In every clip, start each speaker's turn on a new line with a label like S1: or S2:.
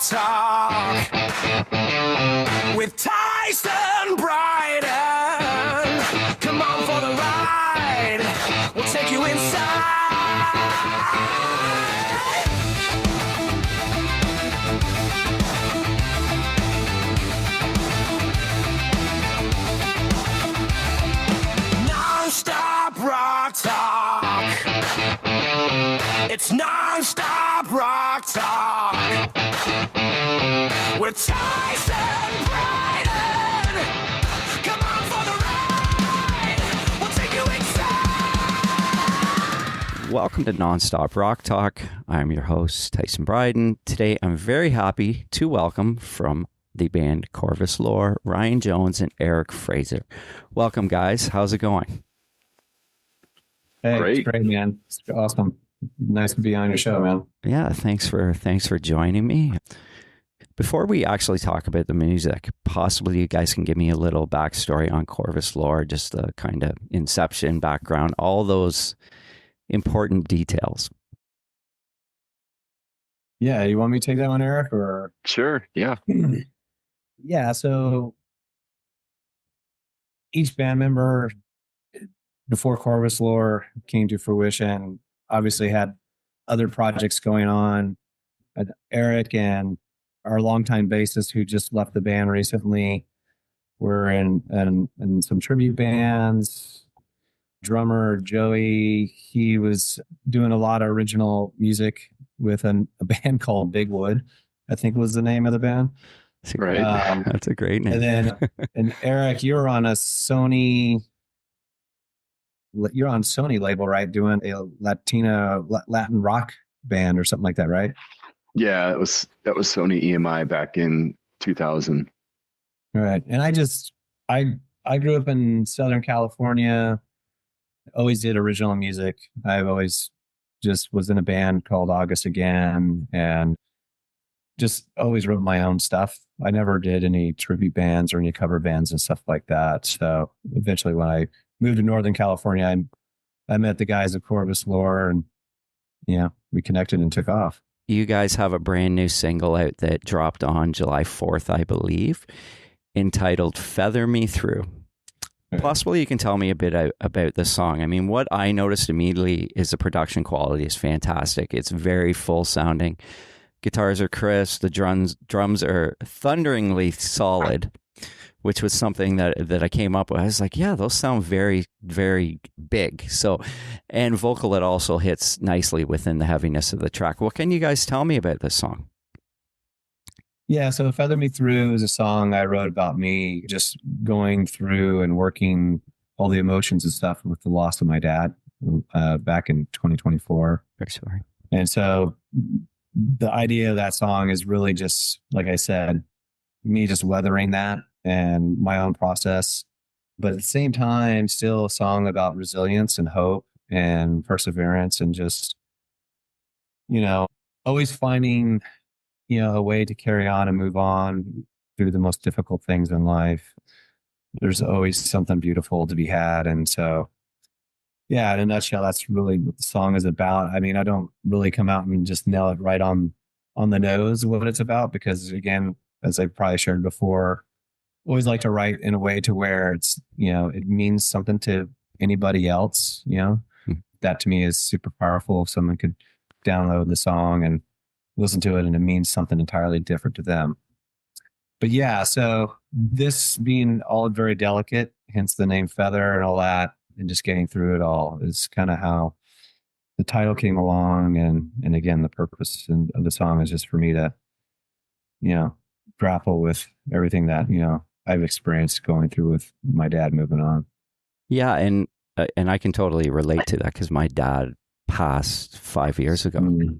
S1: Talk with Tyson Bryden. Come on for the ride. We'll take you inside. Non-stop rock talk. It's non-stop rock talk with Tyson Bryden. Come on for the ride. We'll take you inside.
S2: Welcome to Nonstop Rock Talk. I'm your host, Tyson Bryden. Today, I'm very happy to welcome from the band Corvus Lore, Ryan Jones and Eric Fraser. Welcome, guys. How's it going?
S3: Hey,
S4: Great.
S3: It's great, man. It's awesome. Nice to be on your show, man.
S2: Yeah, thanks for joining me. Before we actually talk about the music, possibly you guys can give me a little backstory on Corvus Lore, just the kind of inception background, all those important details.
S3: Yeah, you want me to take that one, Eric? Or
S4: Sure. Yeah.
S3: yeah, so each band member before Corvus Lore came to fruition obviously had other projects going on. Eric and our longtime bassist who just left the band recently were in some tribute bands. Drummer Joey, he was doing a lot of original music with a band called Big Wood, I think was the name of the band.
S2: That's a great, that's a great name.
S3: And Eric, you're on Sony label, right? Doing a Latin rock band or something like that, right?
S4: Yeah. That was Sony EMI back in 2000.
S3: All right. And I grew up in Southern California, always did original music. I've always just was in a band called August Again and just always wrote my own stuff. I never did any tribute bands or any cover bands and stuff like that. So eventually when I moved to Northern California, I met the guys at Corvus Lore and we connected and took off.
S2: You guys have a brand new single out that dropped on July 4th, I believe, entitled Feather Me Through. Possibly you can tell me a bit about the song. I mean, what I noticed immediately is the production quality is fantastic. It's very full sounding. Guitars are crisp. The drums are thunderingly solid, which was something that I came up with. I was like, yeah, those sound very, very big. So, and vocal, it also hits nicely within the heaviness of the track. What can you guys tell me about this song?
S3: Yeah, so Feather Me Through is a song I wrote about me just going through and working all the emotions and stuff with the loss of my dad back in 2024.
S2: Very sorry.
S3: And so the idea of that song is really just, like I said, me just weathering that and my own process. But at the same time, still a song about resilience and hope and perseverance and just, always finding a way to carry on and move on through the most difficult things in life. There's always something beautiful to be had. And so, yeah, in a nutshell, that's really what the song is about. I mean, I don't really come out and just nail it right on the nose what it's about, because again, as I probably shared before, always like to write in a way to where it's, it means something to anybody else, That to me is super powerful. If someone could download the song and listen to it and it means something entirely different to them. But yeah, so this being all very delicate, hence the name Feather and all that, and just getting through it all is kind of how the title came along. And again, the purpose of the song is just for me to, grapple with everything that, I've experienced going through with my dad moving on.
S2: Yeah. And I can totally relate to that because my dad passed 5 years ago.
S3: Mm-hmm.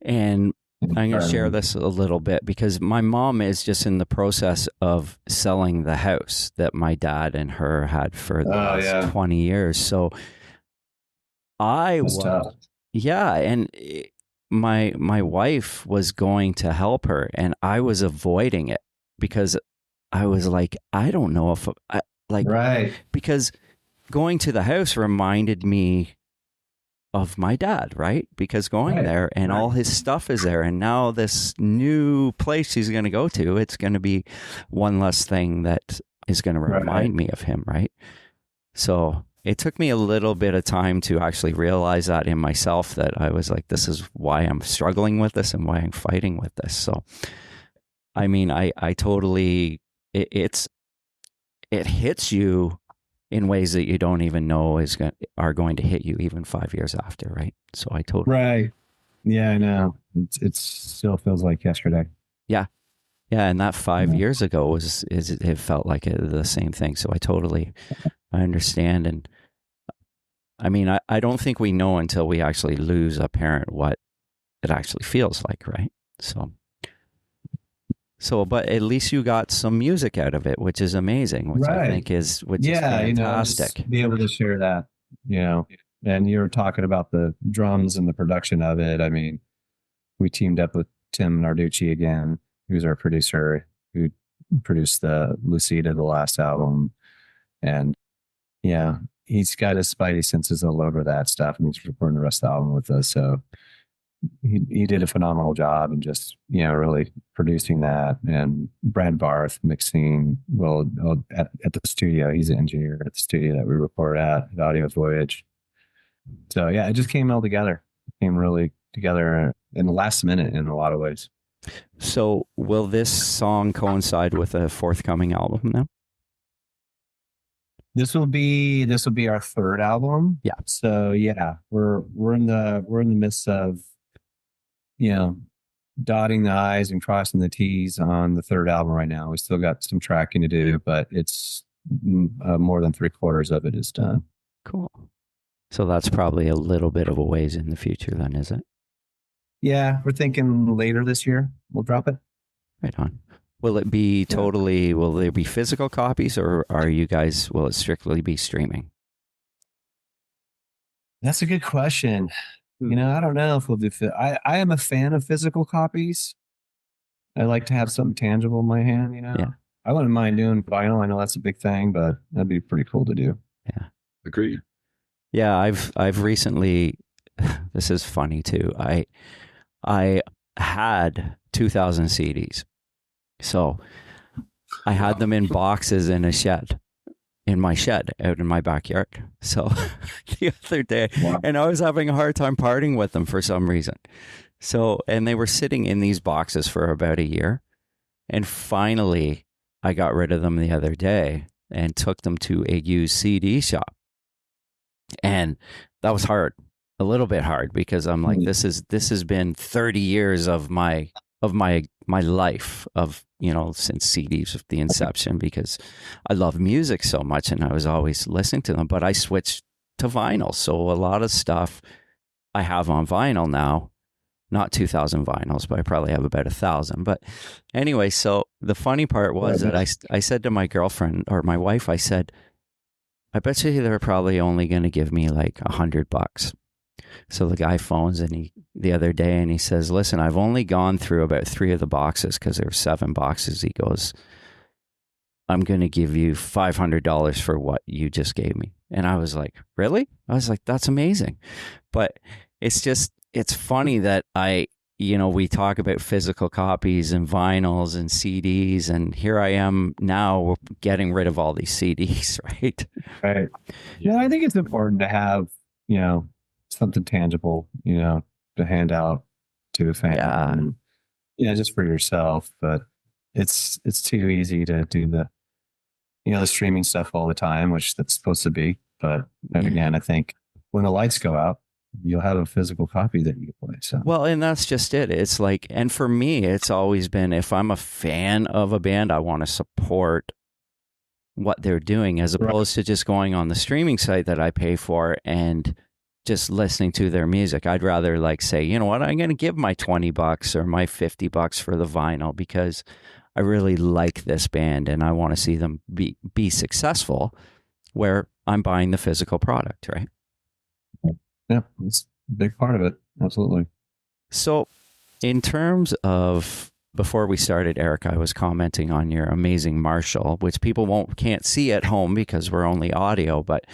S2: And I'm going to share this a little bit because my mom is just in the process of selling the house that my dad and her had for the last 20 years. So
S3: tough.
S2: Yeah. And my wife was going to help her and I was avoiding it because I was like, I don't know if
S3: right.
S2: Because going to the house reminded me of my dad, right? Because going
S3: Right.
S2: there and all his stuff is there, and now this new place he's going to go to, it's going to be one less thing that is going to remind me of him, right? So it took me a little bit of time to actually realize that in myself, that I was like, this is why I'm struggling with this and why I'm fighting with this. So, I mean, I totally, it hits you in ways that you don't even know are going to hit you even 5 years after, right? So I totally
S3: Right. Yeah, I know. It still feels like yesterday.
S2: yeah, and that 5
S3: Yeah.
S2: years ago it felt like the same thing. So I understand, and I mean I don't think we know until we actually lose a parent what it actually feels like, right? So, but at least you got some music out of it, which is amazing, which I
S3: Right.
S2: think is
S3: fantastic.
S2: fantastic.
S3: Be able to share that, and you're talking about the drums and the production of it. I mean, we teamed up with Tim Narducci again, who's our producer, who produced the Lucida, the last album. And yeah, he's got his spidey senses all over that stuff, and he's recording the rest of the album with us. So he did a phenomenal job and just, really producing that. And Brad Barth mixing, at the studio. He's an engineer at the studio that we record at Audio Voyage. So yeah, it just came all together. It came really together in the last minute in a lot of ways.
S2: So will this song coincide with a forthcoming album now?
S3: This will be our third album.
S2: Yeah.
S3: So yeah, we're in the midst of, dotting the I's and crossing the T's on the third album right now. We still got some tracking to do, but it's more than 3/4 of it is done.
S2: Cool. So that's probably a little bit of a ways in the future then, is it?
S3: Yeah, we're thinking later this year we'll drop it.
S2: Right on. Will it be will there be physical copies, or will it strictly be streaming?
S3: That's a good question. I don't know if we'll do I am a fan of physical copies. I like to have something tangible in my hand,
S2: Yeah.
S3: I wouldn't mind doing vinyl. I know that's a big thing, but that'd be pretty cool to do.
S2: Yeah.
S4: Agreed.
S2: Yeah, I've recently, this is funny too. I had 2,000 CDs. So I had them in boxes in my shed out in my backyard. So the other day, and I was having a hard time parting with them for some reason. So, and they were sitting in these boxes for about a year. And finally, I got rid of them the other day and took them to a used CD shop. And that was hard, a little bit hard, because I'm like, this has been 30 years of my life of, since CDs of the inception, because I love music so much and I was always listening to them, but I switched to vinyl. So a lot of stuff I have on vinyl now, not 2,000 vinyls, but I probably have about 1,000. But anyway, so the funny part was that I said to my girlfriend or my wife, I said, I bet you they're probably only going to give me like $100. So the guy phones the other day and he says, listen, I've only gone through about 3 of the boxes because there were 7 boxes. He goes, I'm going to give you $500 for what you just gave me. And I was like, really? I was like, that's amazing. But it's funny that we talk about physical copies and vinyls and CDs, and here I am now getting rid of all these CDs, right?
S3: Right. Yeah, I think it's important to have, something tangible, to hand out to a fan.
S2: Yeah.
S3: Just for yourself. But it's too easy to do the streaming stuff all the time, which that's supposed to be. But then again, I think when the lights go out, you'll have a physical copy that you can play. So
S2: well, and that's just it. It's like, and for me, it's always been, if I'm a fan of a band, I want to support what they're doing, as opposed to just going on the streaming site that I pay for and just listening to their music. I'd rather say, you know what, I'm going to give my $20 or my $50 for the vinyl because I really like this band and I want to see them be successful, where I'm buying the physical product, right?
S3: Yeah, it's a big part of it. Absolutely.
S2: So in terms of, before we started, Eric, I was commenting on your amazing Marshall, which people can't see at home because we're only audio, but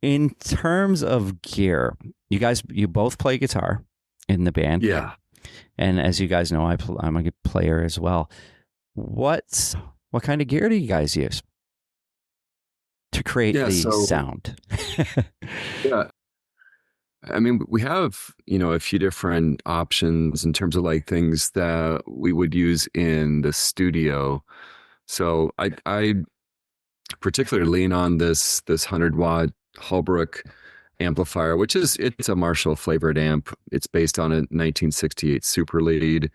S2: In terms of gear, you both play guitar in the band.
S5: Yeah.
S2: And as you guys know, I'm a good player as well. What kind of gear do you guys use to create the sound?
S5: Yeah. I mean, we have, a few different options in terms of like things that we would use in the studio. So I particularly lean on this 100-watt Holbrook amplifier, it's a Marshall flavored amp. It's based on a 1968 Super Lead.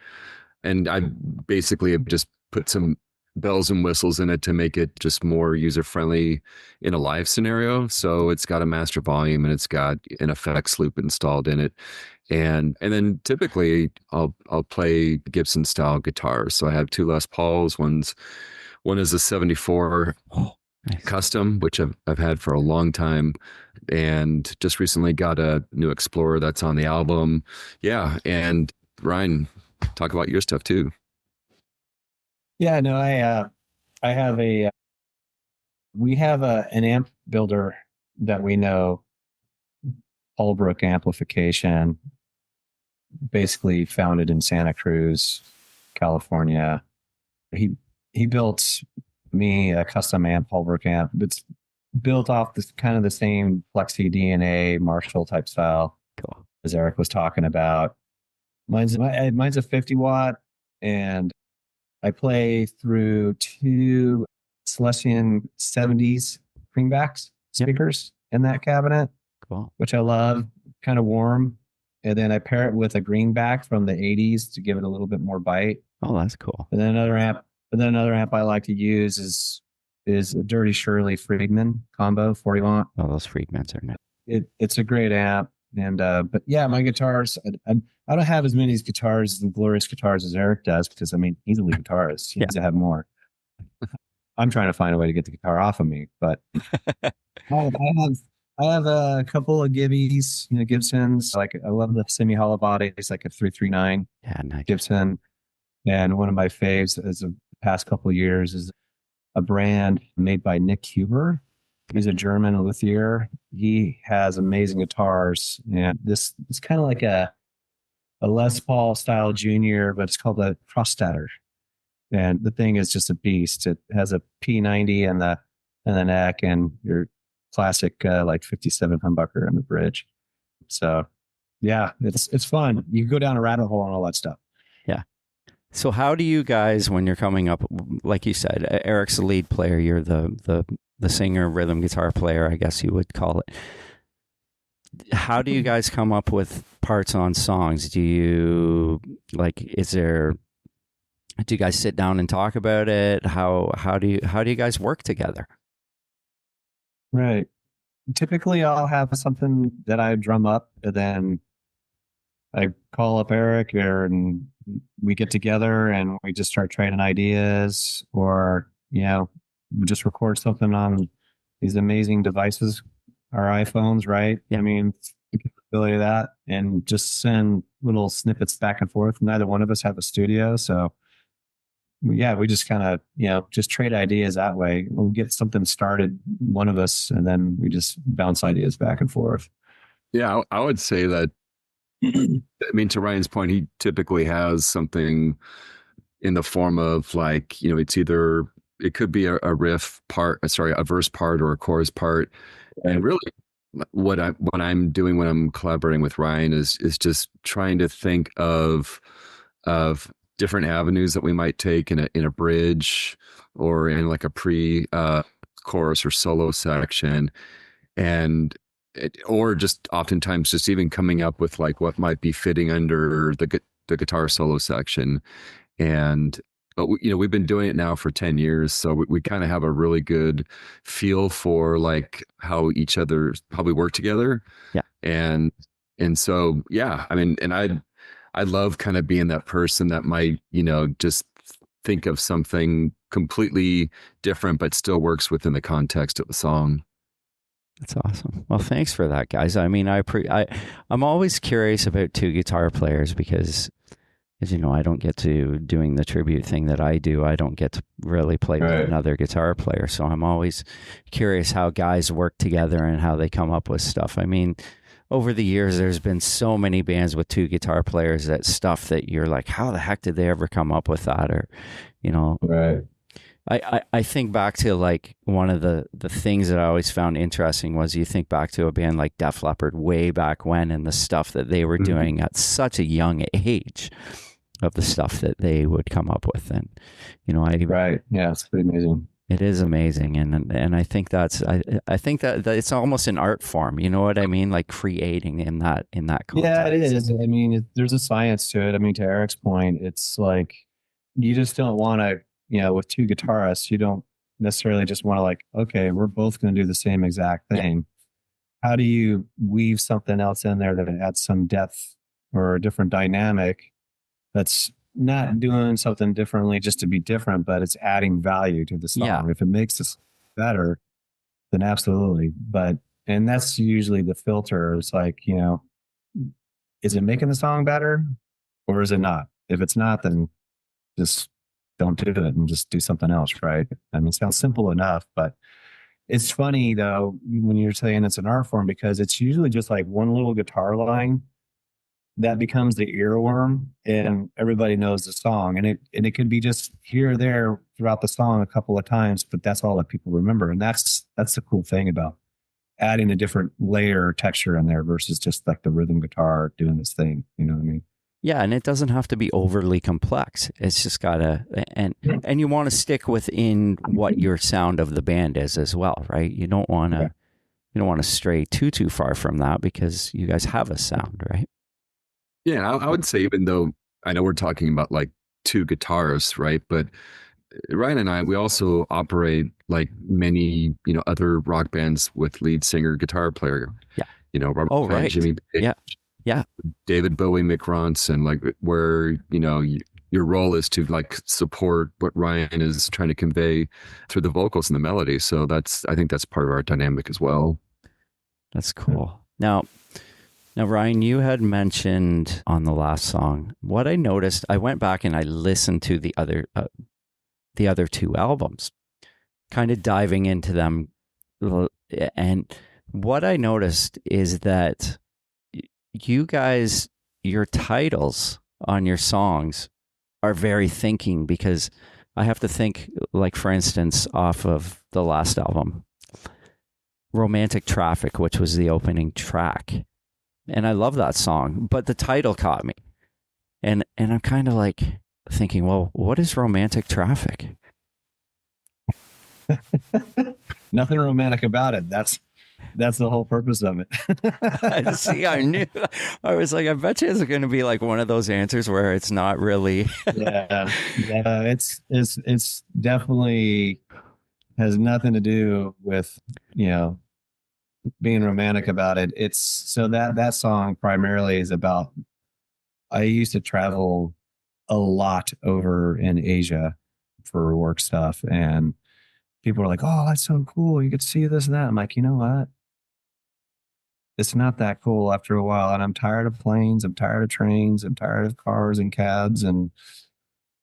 S5: And I basically have just put some bells and whistles in it to make it just more user friendly in a live scenario. So it's got a master volume and it's got an effects loop installed in it. And then typically I'll play Gibson style guitars. So I have two Les Pauls. One is a 74
S2: Nice.
S5: Custom, which I've had for a long time, and just recently got a new Explorer that's on the album. Yeah, and Ryan, talk about your stuff too.
S3: Yeah, no, I have we have an amp builder that we know, Holbrook Amplification, basically founded in Santa Cruz, California. He built me a custom amp, Holbrook amp. It's built off this kind of the same Plexi DNA Marshall type style
S2: Cool.
S3: as Eric was talking about. Mine's a 50 watt, and I play through two Celestion 70s greenbacks speakers in that cabinet,
S2: Cool.
S3: which I love, kind of warm. And then I pair it with a greenback from the 80s to give it a little bit more bite.
S2: Oh, that's cool.
S3: And then another amp I like to use is a Dirty Shirley Friedman combo 40 watt.
S2: Oh, those Friedmans are nice.
S3: It's a great amp. And but yeah, my guitars, I don't have as many guitars and glorious guitars as Eric does, because I mean he's a lead guitarist. He needs to have more. I'm trying to find a way to get the guitar off of me, but I have a couple of Gibbies, Gibsons. Like I love the semi hollow body. It's like a 339
S2: Nice.
S3: Gibson. And one of my faves is the past couple of years is a brand made by Nick Huber. He's a German luthier. He has amazing guitars. And this is kind of like a Les Paul style junior, but it's called a Crossstatter. And the thing is just a beast. It has a P90 and the neck, and your classic like 57 humbucker in the bridge. So yeah, it's fun. You can go down a rabbit hole on all that stuff.
S2: Yeah. So how do you guys, when you're coming up, like you said, Eric's the lead player, you're the singer, rhythm guitar player, I guess you would call it. How do you guys come up with parts on songs? Do you do you guys sit down and talk about it? How do you guys work together?
S3: Right. Typically I'll have something that I drum up, and then I call up Eric, and we get together and we just start trading ideas, or, we just record something on these amazing devices, our iPhones, right?
S2: Yeah.
S3: I mean, the capability of that, and just send little snippets back and forth. Neither one of us have a studio. So yeah, we just kind of, just trade ideas that way. We'll get something started, one of us, and then we just bounce ideas back and forth.
S5: Yeah, I would say that, I mean, to Ryan's point, he typically has something in the form of like, it could be a riff part, a verse part or a chorus part. And really what I'm doing when I'm collaborating with Ryan is just trying to think of different avenues that we might take in a bridge or in like a chorus or solo section, or just oftentimes just even coming up with like what might be fitting under the guitar solo section. But we've been doing it now for 10 years, so we kind of have a really good feel for like how we work together.
S2: Yeah.
S5: And so yeah, I mean, and I love kind of being that person that might, just think of something completely different, but still works within the context of the song.
S2: That's awesome. Well, thanks for that, guys. I mean, I'm always curious about two guitar players because, As you know, I don't get to doing the tribute thing that I do. I don't get to really play with
S3: Right.
S2: another guitar player. So I'm always curious how guys work together and how they come up with stuff. I mean, over the years, there's been so many bands with two guitar players that stuff that you're like, how the heck did they ever come up with that? Or, you know,
S3: Right.
S2: I think back to like one of the things that I always found interesting was you think back to a band like Def Leppard way back when and the stuff that they were
S3: Mhm.
S2: doing at such a young age of the stuff that they would come up with. And, you know,
S3: Right. Yeah, it's pretty amazing.
S2: it is amazing. And I think I think that it's almost an art form. You know what I mean? Like creating in that context.
S3: Yeah, it is. I mean, there's a science to it. I mean, to Eric's point, it's like you just don't want to, with two guitarists, you don't necessarily just want to like, okay, we're both going to do the same exact thing. How do you weave something else in there that adds some depth or a different dynamic that's not doing something differently just to be different, but it's adding value to the song.
S2: Yeah.
S3: If it makes this better, then absolutely. And that's usually the filter. It's like, is it making the song better or is it not? If it's not, then just don't do it and just do something else, right? I mean, it sounds simple enough, but it's funny though when you're saying it's an art form because it's usually just like one little guitar line that becomes the earworm and everybody knows the song. And it could be just here or there throughout the song a couple of times, but that's all that people remember. And that's the cool thing about adding a different layer or texture in there versus just like the rhythm guitar doing this thing. You know what I mean?
S2: Yeah, and it doesn't have to be overly complex. It's just gotta and you want to stick within what your sound of the band is as well, right? You don't want to stray too far from that because you guys have a sound, right?
S5: Yeah, I would say even though I know we're talking about like two guitarists, right? But Ryan and I, we also operate like many, other rock bands with lead singer, guitar player.
S2: Yeah.
S5: Robert
S2: Oh,
S5: Plant,
S2: right.
S5: Jimmy Page,
S2: Yeah.
S5: David Bowie, Mick Ronson, like where, your role is to like support what Ryan is trying to convey through the vocals and the melody. So I think that's part of our dynamic as well.
S2: That's cool. Now, Ryan, you had mentioned on the last song, what I noticed, I went back and I listened to the other two albums, kind of diving into them. And what I noticed is that you guys, your titles on your songs are very thinking because I have to think, like, for instance, off of the last album, Romantic Traffic, which was the opening track. And I love that song, but the title caught me. And I'm kind of like thinking, well, what is romantic traffic?
S3: Nothing romantic about it. That's the whole purpose of it.
S2: See, I knew. I was like, I bet you it's going to be like one of those answers where it's not really.
S3: Yeah. It's definitely has nothing to do with, being romantic about it. It's so that song primarily is about, I used to travel a lot over in Asia for work stuff. And people are like, oh, that's so cool. You get to see this and that. I'm like, you know what? It's not that cool after a while. And I'm tired of planes. I'm tired of trains. I'm tired of cars and cabs and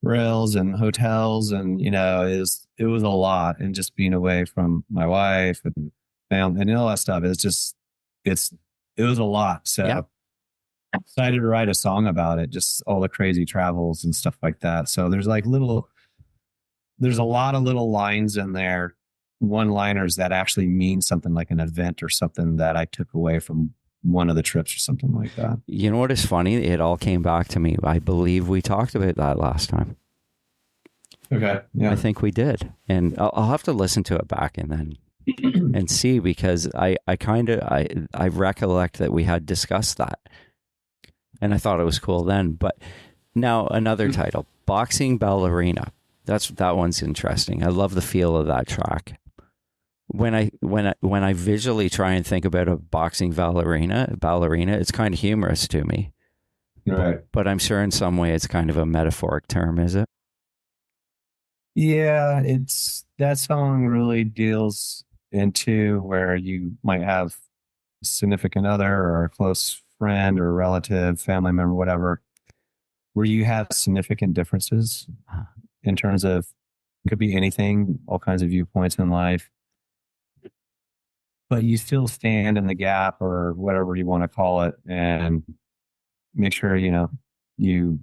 S3: rails and hotels. And, it was a lot. And just being away from my wife and family and all that stuff. It was a lot. So
S2: Yeah.
S3: I decided to write a song about it, just all the crazy travels and stuff like that. So there's a lot of little lines in there, one-liners that actually mean something like an event or something that I took away from one of the trips or something like that.
S2: You know what is funny? It all came back to me. I believe we talked about that last time.
S3: Okay. Yeah.
S2: I think we did. And I'll have to listen to it back and then and see, because I recollect that we had discussed that. And I thought it was cool then. But now another title, Boxing Ballerina. That one's interesting. I love the feel of that track. When I visually try and think about a boxing ballerina, it's kind of humorous to me.
S3: Right.
S2: But I'm sure in some way it's kind of a metaphoric term, is it?
S3: Yeah, that song really deals into where you might have a significant other or a close friend or relative, family member, whatever, where you have significant differences in terms of, it could be anything, all kinds of viewpoints in life, but you still stand in the gap or whatever you want to call it, and make sure, you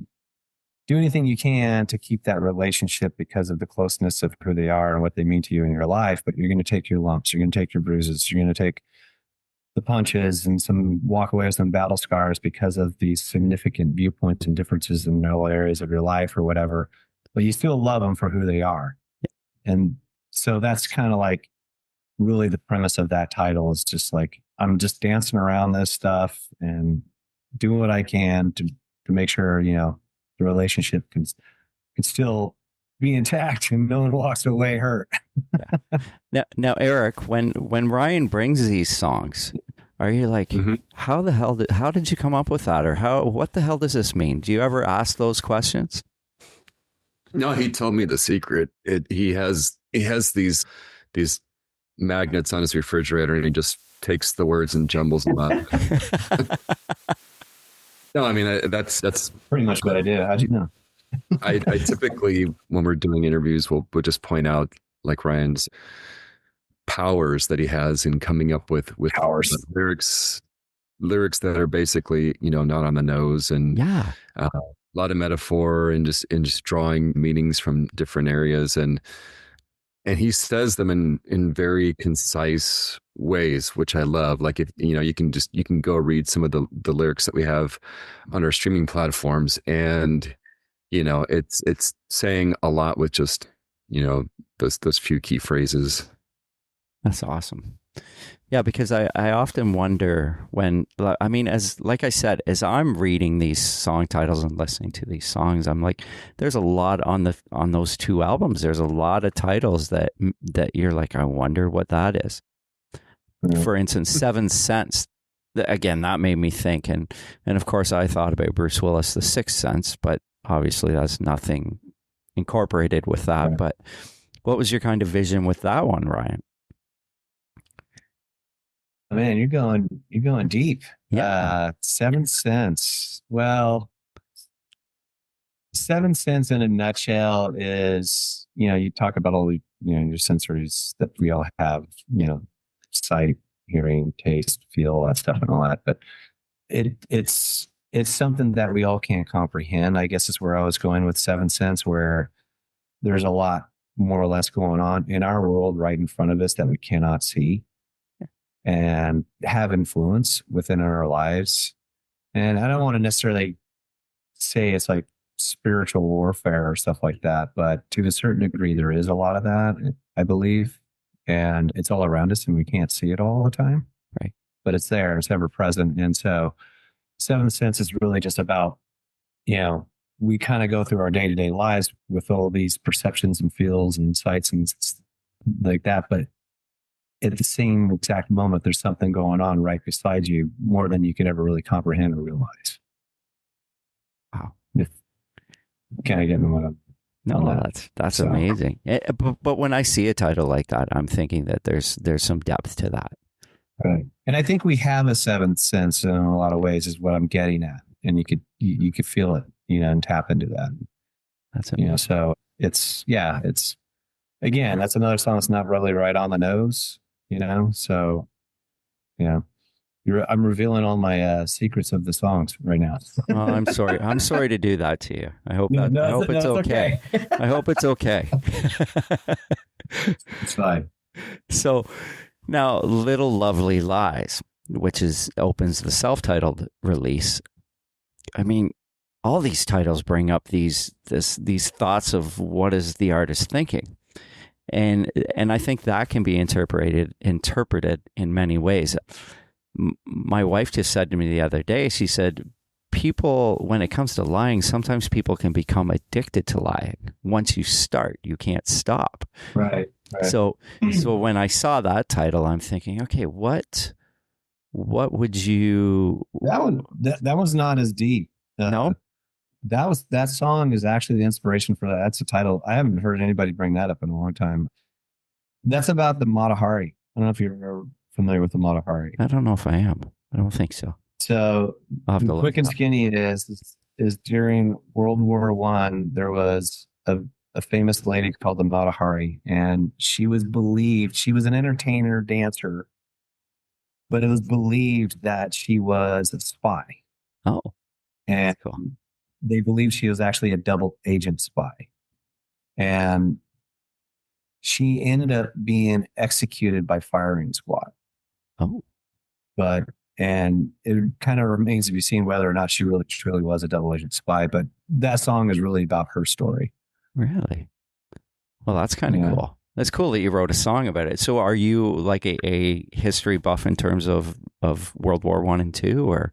S3: do anything you can to keep that relationship because of the closeness of who they are and what they mean to you in your life. But you're going to take your lumps, you're going to take your bruises, you're going to take the punches and walk away with some battle scars because of these significant viewpoints and differences in all areas of your life or whatever. But you still love them for who they are. And so that's kind of like really the premise of that title, is just like, I'm just dancing around this stuff and doing what I can to make sure, the relationship can still be intact and no one walks away hurt.
S2: Now, Eric, when Ryan brings these songs, are you like, how did you come up with that? Or what the hell does this mean? Do you ever ask those questions?
S5: No, he told me the secret. He has these magnets on his refrigerator, and he just takes the words and jumbles them up. No, I mean, that's
S3: pretty much what I did. How'd you know?
S5: I typically, when we're doing interviews, we'll just point out like Ryan's powers that he has in coming up with
S3: powers,
S5: lyrics that are basically, not on the nose, and a lot of metaphor and just drawing meanings from different areas, and he says them in very concise ways, which I love. Like, if you can go read some of the lyrics that we have on our streaming platforms, and it's saying a lot with just those few key phrases.
S2: That's awesome. Yeah, because I often wonder when, like I said, as I'm reading these song titles and listening to these songs, I'm like, there's a lot on those two albums. There's a lot of titles that you're like, I wonder what that is. Mm-hmm. For instance, 7 Cents. Again, that made me think, and of course I thought about Bruce Willis, The Sixth Sense, but obviously that's nothing incorporated with that. Yeah. But what was your kind of vision with that one, Ryan?
S3: Man, you're going deep.
S2: Yeah.
S3: 7 Cents. Well, 7 Cents in a nutshell is, you talk about all the, your sensories that we all have, sight, hearing, taste, feel, all that stuff and all that. But it's something that we all can't comprehend, I guess is where I was going with 7 Cents, where there's a lot more or less going on in our world right in front of us that we cannot see and have influence within our lives. And I don't want to necessarily say it's like spiritual warfare or stuff like that, but to a certain degree, there is a lot of that, I believe. And it's all around us and we can't see it all the time.
S2: Right.
S3: But it's there, it's ever present. And so 7 Cents is really just about, we kind of go through our day-to-day lives with all these perceptions and feels and sights and like that. But at the same exact moment, there's something going on right beside you more than you can ever really comprehend or realize.
S2: Wow.
S3: Can I get me one?
S2: No, that's amazing. But when I see a title like that, I'm thinking that there's some depth to that.
S3: Right. And I think we have a 7th sense in a lot of ways is what I'm getting at. And you could feel it, and tap into that.
S2: That's amazing.
S3: So it's again, that's another song that's not really right on the nose, so, I'm revealing all my secrets of the songs right now.
S2: Oh, I'm sorry. I'm sorry to do that to you. I hope it's okay. I hope it's okay.
S3: It's fine.
S2: So now, Little Lovely Lies, which opens the self-titled release. I mean, all these titles bring up these thoughts of what is the artist thinking. And I think that can be interpreted in many ways. My wife just said to me the other day, she said, people, when it comes to lying, sometimes people can become addicted to lying. Once you start, you can't stop.
S3: Right.
S2: So when I saw that title, I'm thinking, okay, what would you...
S3: That was not as deep.
S2: No?
S3: That song is actually the inspiration for that. That's the title. I haven't heard anybody bring that up in a long time. That's about the Matahari. I don't know if you're familiar with the Matahari.
S2: I don't know if I am. I don't think so.
S3: So quick and skinny, it is is during World War One, there was a famous lady called the Mata Hari, and she was an entertainer, dancer, but it was believed that she was a spy.
S2: Oh,
S3: And
S2: cool.
S3: they believed she was actually a double agent spy. And she ended up being executed by firing squad.
S2: Oh,
S3: And it kind of remains to be seen whether or not she really truly was a double agent spy. But that song is really about her story.
S2: really? Well, that's kind of
S3: Yeah.
S2: cool. That's cool that you wrote a song about it. So, are you like a history buff in terms of World War One and Two, or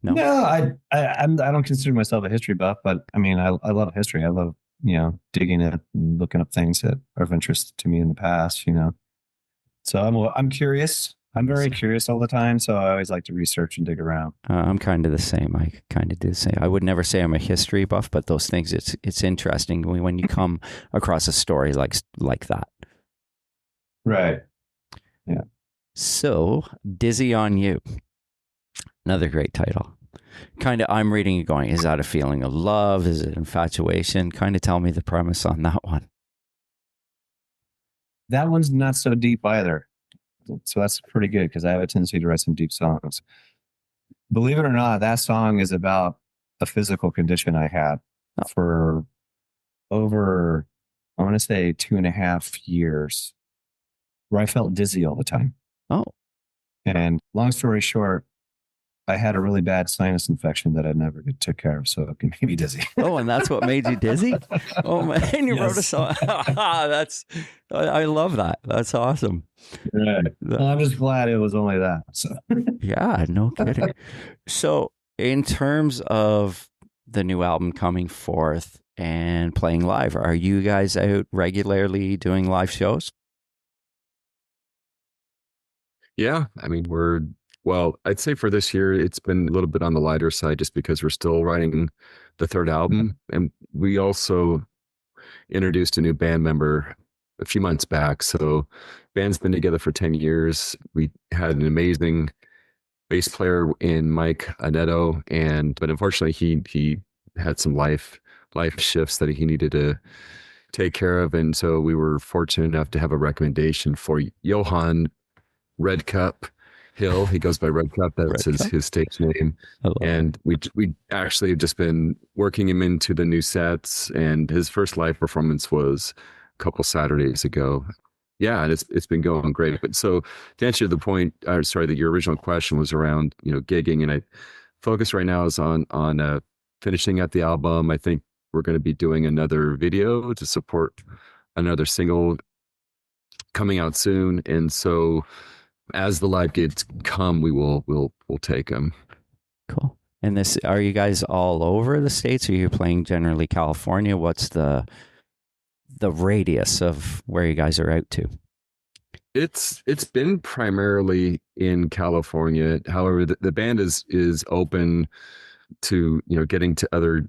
S2: no?
S3: No, I don't consider myself a history buff, but I mean, I love history. I love, digging it and looking up things that are of interest to me in the past, So I'm curious. I'm very curious all the time. So I always like to research and dig around.
S2: I'm kind of the same. I kind of do the same. I would never say I'm a history buff, but those things, it's interesting when you come across a story like that.
S3: Right.
S2: So, Dizzy on You. Another great title. Kind of, I'm reading it going, is that a feeling of love? Is it infatuation? Kind of tell me the premise on that one.
S3: That one's not so deep either. So that's pretty good because I have a tendency to write some deep songs. Believe it or not, that song is about a physical condition I had for over, I want to say 2.5 years, where I felt dizzy all the time.
S2: Oh,
S3: And long story short, I had a really bad sinus infection that I never took care of, so it can make me dizzy.
S2: oh, and that's what made you dizzy? Oh man, you wrote a
S3: Yes.
S2: song. I love that. That's awesome.
S3: Right. Well, I'm just glad it was only that. So
S2: Yeah, no kidding. So, in terms of the new album coming forth and playing live, are you guys out regularly doing live shows?
S5: Yeah, I mean, I'd say for this year, it's been a little bit on the lighter side just because we're still writing the third album. And we also introduced a new band member a few months back. So band's been together for 10 years. We had an amazing bass player in Mike Anetto, but unfortunately he had some life shifts that he needed to take care of. And so we were fortunate enough to have a recommendation for Johan Red Cup Hill. He goes by Red Cup. That's his stage name. And we actually have just been working him into the new sets. And his first live performance was a couple Saturdays ago. Yeah, and it's been going great. But so to answer the point, that your original question was around gigging, and I focus right now is on finishing out the album. I think we're going to be doing another video to support another single coming out soon, and so as the live gigs come, we'll take them.
S2: Cool. And are you guys all over the States, or are you playing generally California? What's the radius of where you guys are out to?
S5: It's been primarily in California. However, the band is open to getting to other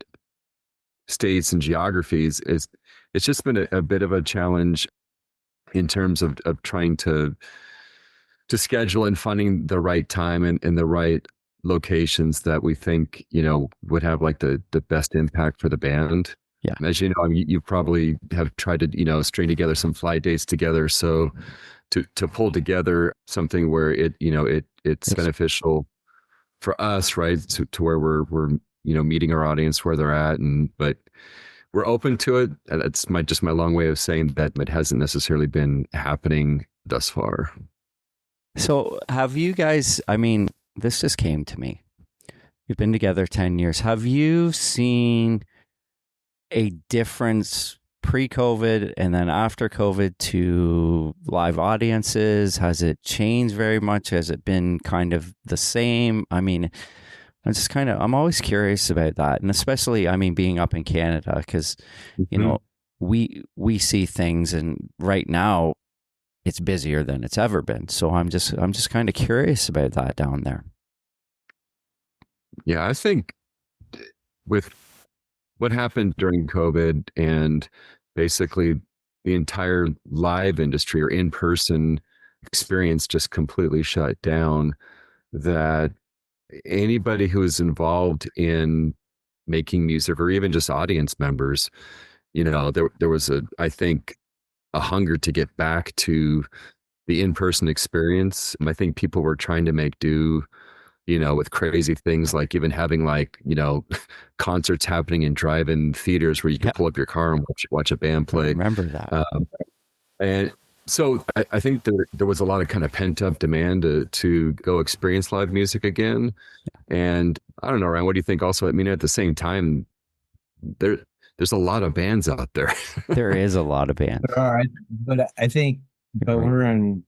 S5: states and geographies. It's just been a bit of a challenge in terms of trying to schedule and finding the right time and the right locations that we think would have like the best impact for the band.
S2: Yeah,
S5: as you know, I mean, you probably have tried to string together some flight dates together, so to pull together something where it's beneficial for us, right, to where we're meeting our audience where they're at, but we're open to it. That's my long way of saying that it hasn't necessarily been happening thus far.
S2: So have you guys, I mean, this just came to me. You've been together 10 years. Have you seen a difference pre-COVID and then after COVID to live audiences? Has it changed very much? Has it been kind of the same? I mean, I'm always curious about that. And especially, I mean, being up in Canada, because, we see things, and right now it's busier than it's ever been. So I'm just kind of curious about that down there.
S5: Yeah, I think with what happened during COVID and basically the entire live industry or in-person experience just completely shut down, that anybody who is involved in making music or even just audience members, there was I think a hunger to get back to the in-person experience. I think people were trying to make do, with crazy things like even having concerts happening in drive-in theaters where you could pull up your car and watch a band
S2: I
S5: play.
S2: remember that.
S5: And so I think there was a lot of kind of pent-up demand to go experience live music again. And I don't know, Ryan, what do you think also? I mean, at the same time, there's a lot of bands out there.
S2: There is a lot of bands.
S3: All right, but I think, but we're in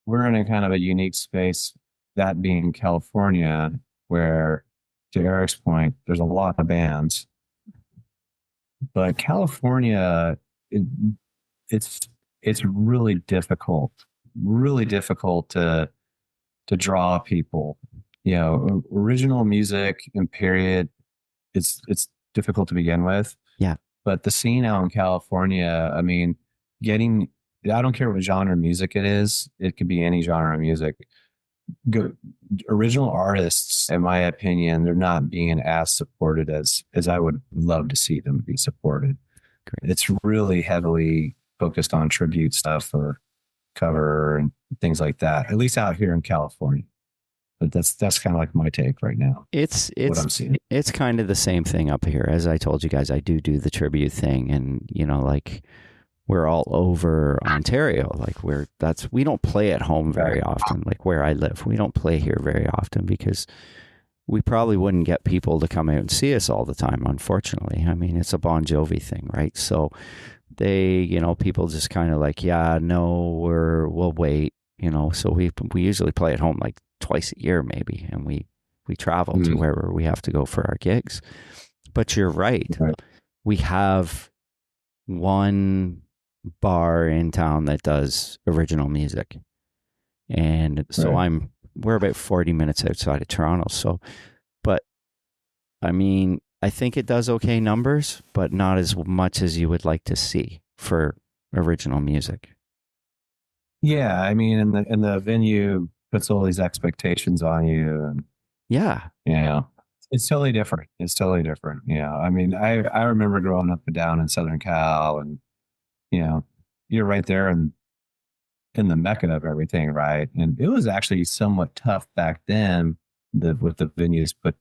S3: a kind of a unique space, that being California, where, to Eric's point, there's a lot of bands, but California, it's really difficult to draw people. Original music and period, it's difficult to begin with.
S2: Yeah.
S3: But the scene out in California, I mean, I don't care what genre of music it is. It could be any genre of music. Original artists, in my opinion, they're not being as supported as I would love to see them be supported.
S2: Great.
S3: It's really heavily focused on tribute stuff or cover and things like that, at least out here in California. But that's kind of like my take right now.
S2: It's
S3: what I'm seeing.
S2: It's kind of the same thing up here. As I told you guys, I do the tribute thing, and we're all over Ontario. We don't play at home very often. Like where I live, we don't play here very often because we probably wouldn't get people to come out and see us all the time. Unfortunately, I mean, it's a Bon Jovi thing, right? So they, people just kind of like, yeah, no, we'll wait. So we usually play at home like twice a year maybe, and we travel to wherever we have to go for our gigs. But you're right. We have one bar in town that does original music, and so we're about 40 minutes outside of Toronto. So, but I mean, I think it does okay numbers, but not as much as you would like to see for original music.
S3: Yeah, I mean, and the venue puts all these expectations on you, and it's totally different. I mean, I remember growing up and down in Southern Cal, and you're right there in the mecca of everything, right? And it was actually somewhat tough back then, with the venues put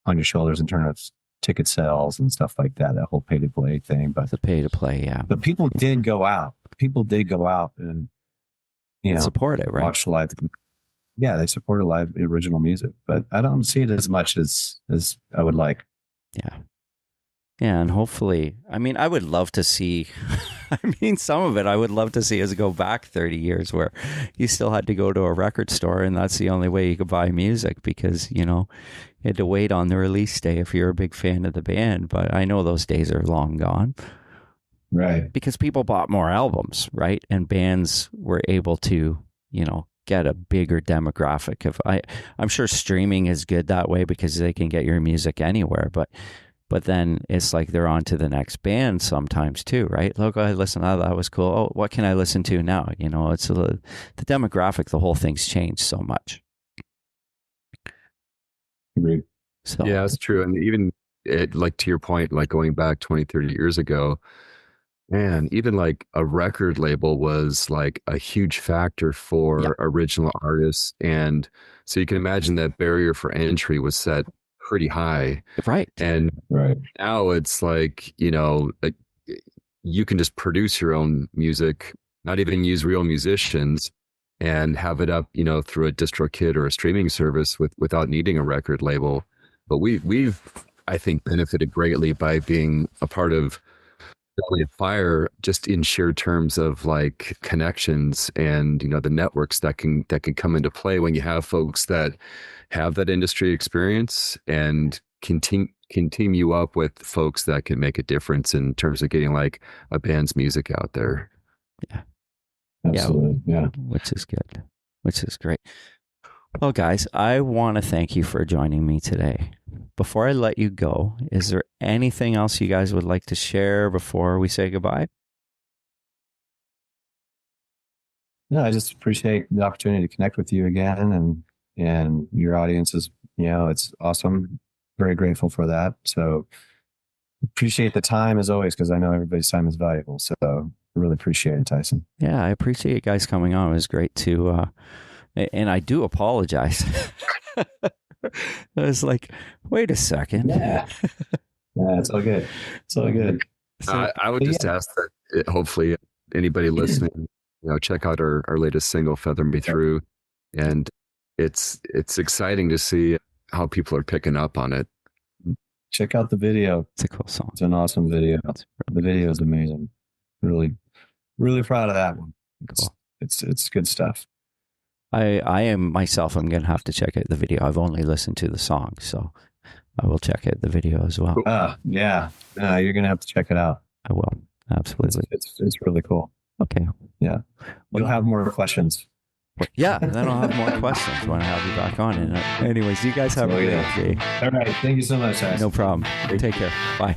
S3: on your shoulders in terms of ticket sales and stuff like that whole pay to play thing. But
S2: the pay to play, yeah.
S3: But people did go out. And
S2: support it, right?
S3: Watch live. Yeah, they supported live original music, but I don't see it as much as I would like.
S2: Yeah. Yeah, and hopefully, I mean, I would love to see, some of it I would love to see us go back 30 years where you still had to go to a record store and that's the only way you could buy music because, you had to wait on the release day if you're a big fan of the band. But I know those days are long gone.
S3: Right.
S2: Because people bought more albums, right? And bands were able to, get a bigger demographic of, I'm sure streaming is good that way because they can get your music anywhere, but then it's like they're on to the next band sometimes too, right? Look, I listened, that was cool. Oh, what can I listen to now? It's the demographic, the whole thing's changed so much.
S3: Agreed.
S2: So
S5: yeah, that's true. And even like to your point, like going back 20, 30 years ago, man, even like a record label was like a huge factor for original artists. And so you can imagine that barrier for entry was set pretty high.
S2: Right.
S5: And now it's like, like you can just produce your own music, not even use real musicians and have it up, through a DistroKid or a streaming service without needing a record label. But we've, I think, benefited greatly by being a part of Valley of Fire, just in sheer terms of like connections and the networks that can come into play when you have folks that have that industry experience and can team you up with folks that can make a difference in terms of getting like a band's music out there.
S2: Yeah,
S3: absolutely, yeah.
S2: Which is good, which is great. Well, guys, I want to thank you for joining me today. Before I let you go, is there anything else you guys would like to share before we say goodbye?
S3: No, I just appreciate the opportunity to connect with you again, and your audience is, it's awesome. Very grateful for that. So, Appreciate the time as always, because I know everybody's time is valuable. So really appreciate it, Tyson.
S2: Yeah, I appreciate you guys coming on. It was great to, and I do apologize. I was like, wait a second.
S3: Yeah. Yeah, it's all good. It's all good.
S2: So,
S5: I would just ask that hopefully anybody listening, check out our latest single, Feather Me Through. And it's exciting to see how people are picking up on it.
S3: Check out the video.
S2: it's a cool song.
S3: It's an awesome video. The video is amazing. Really, really proud of that one.
S2: Cool.
S3: It's good stuff.
S2: I am myself. I'm gonna have to check out the video. I've only listened to the song, so I will check out the video as well.
S3: Yeah. You're gonna have to check it out.
S2: I will absolutely.
S3: It's really cool.
S2: Okay.
S3: Yeah. You'll have more questions.
S2: Yeah, and then I'll have more questions when I have you back on. And anyways, you guys have a great day.
S3: All right. Thank you so much, guys.
S2: No problem. Take care. Bye.